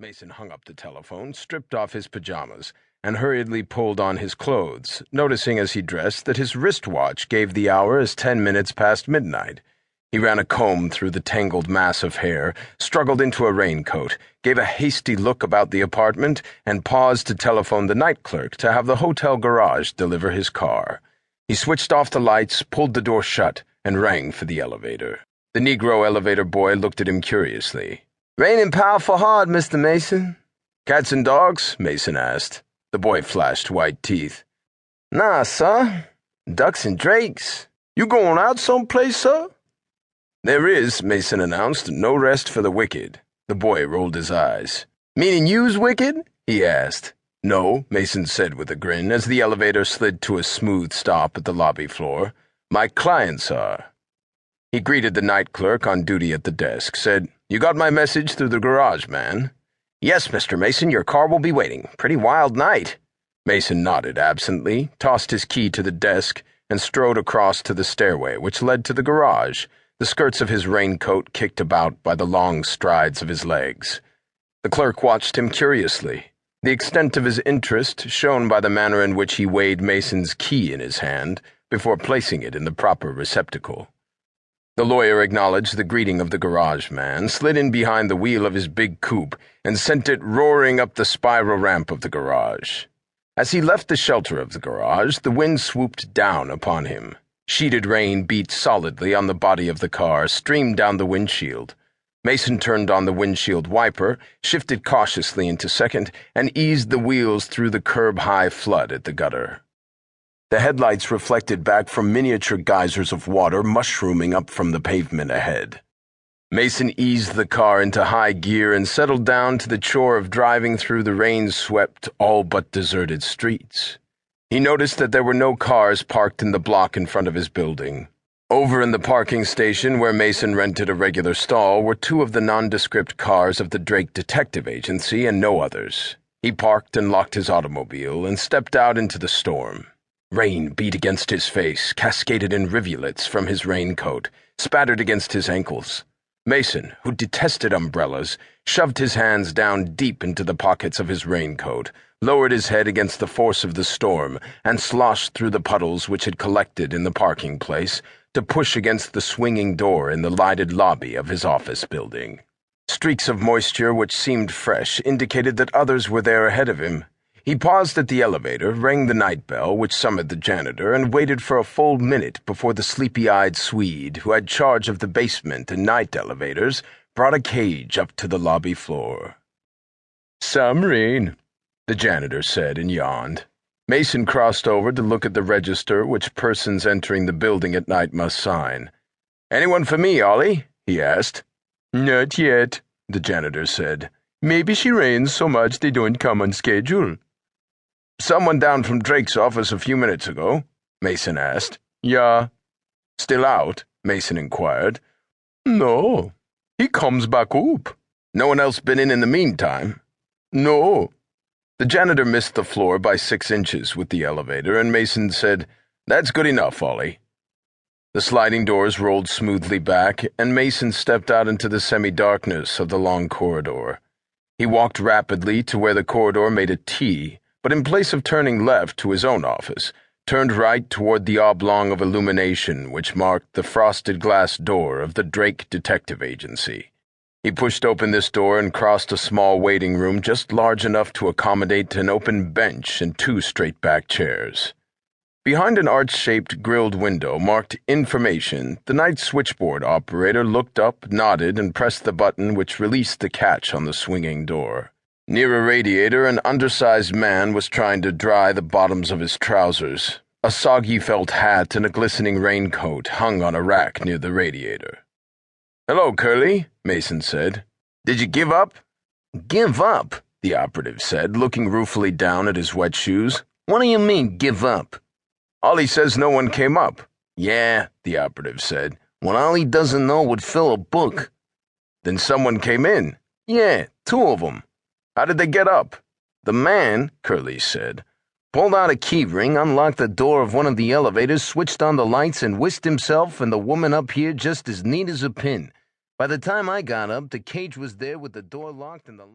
Mason hung up the telephone, stripped off his pajamas, and hurriedly pulled on his clothes, noticing as he dressed that his wristwatch gave the hour as 10 minutes past midnight. He ran a comb through the tangled mass of hair, struggled into a raincoat, gave a hasty look about the apartment, and paused to telephone the night clerk to have the hotel garage deliver his car. He switched off the lights, pulled the door shut, and rang for the elevator. The Negro elevator boy looked at him curiously. "Raining powerful hard, Mr. Mason." "Cats and dogs?" Mason asked. The boy flashed white teeth. "Nah, sir. Ducks and drakes." "You going out someplace, sir?" "There is," Mason announced, "no rest for the wicked." The boy rolled his eyes. "Meaning you's wicked?" he asked. "No," Mason said with a grin, as the elevator slid to a smooth stop at the lobby floor. "My clients are." He greeted the night clerk on duty at the desk, said, "You got my message through the garage, man?" "Yes, Mr. Mason, your car will be waiting. Pretty wild night." Mason nodded absently, tossed his key to the desk, and strode across to the stairway which led to the garage, the skirts of his raincoat kicked about by the long strides of his legs. The clerk watched him curiously, the extent of his interest shown by the manner in which he weighed Mason's key in his hand before placing it in the proper receptacle. The lawyer acknowledged the greeting of the garage man, slid in behind the wheel of his big coupe, and sent it roaring up the spiral ramp of the garage. As he left the shelter of the garage, the wind swooped down upon him. Sheeted rain beat solidly on the body of the car, streamed down the windshield. Mason turned on the windshield wiper, shifted cautiously into second, and eased the wheels through the curb-high flood at the gutter. The headlights reflected back from miniature geysers of water mushrooming up from the pavement ahead. Mason eased the car into high gear and settled down to the chore of driving through the rain-swept, all but deserted streets. He noticed that there were no cars parked in the block in front of his building. Over in the parking station where Mason rented a regular stall were two of the nondescript cars of the Drake Detective Agency and no others. He parked and locked his automobile and stepped out into the storm. Rain beat against his face, cascaded in rivulets from his raincoat, spattered against his ankles. Mason, who detested umbrellas, shoved his hands down deep into the pockets of his raincoat, lowered his head against the force of the storm, and sloshed through the puddles which had collected in the parking place to push against the swinging door in the lighted lobby of his office building. Streaks of moisture which seemed fresh indicated that others were there ahead of him. He paused at the elevator, rang the night bell, which summoned the janitor, and waited for a full minute before the sleepy-eyed Swede, who had charge of the basement and night elevators, brought a cage up to the lobby floor. "Some rain," the janitor said and yawned. Mason crossed over to look at the register which persons entering the building at night must sign. "Anyone for me, Ollie?" he asked. "Not yet," the janitor said. "Maybe she rains so much they don't come on schedule." "Someone down from Drake's office a few minutes ago?" Mason asked. "Yeah." "Still out?" Mason inquired. "No. He comes back up." "No one else been in the meantime?" "No." The janitor missed the floor by 6 inches with the elevator, and Mason said, "That's good enough, Ollie." The sliding doors rolled smoothly back, and Mason stepped out into the semi-darkness of the long corridor. He walked rapidly to where the corridor made a T, but in place of turning left to his own office, turned right toward the oblong of illumination which marked the frosted glass door of the Drake Detective Agency. He pushed open this door and crossed a small waiting room just large enough to accommodate an open bench and 2 straight-back chairs. Behind an arch-shaped grilled window marked Information, the night switchboard operator looked up, nodded, and pressed the button which released the catch on the swinging door. Near a radiator, an undersized man was trying to dry the bottoms of his trousers. A soggy felt hat and a glistening raincoat hung on a rack near the radiator. "Hello, Curly," Mason said. "Did you give up?" "Give up?" the operative said, looking ruefully down at his wet shoes. "What do you mean, give up?" "Ollie says no one came up." "Yeah," the operative said. "What Ollie doesn't know would fill a book." "Then someone came in." "Yeah, 2 of them. "How did they get up?" "The man," Curly said, "pulled out a key ring, unlocked the door of one of the elevators, switched on the lights, and whisked himself and the woman up here just as neat as a pin. By the time I got up, the cage was there with the door locked and the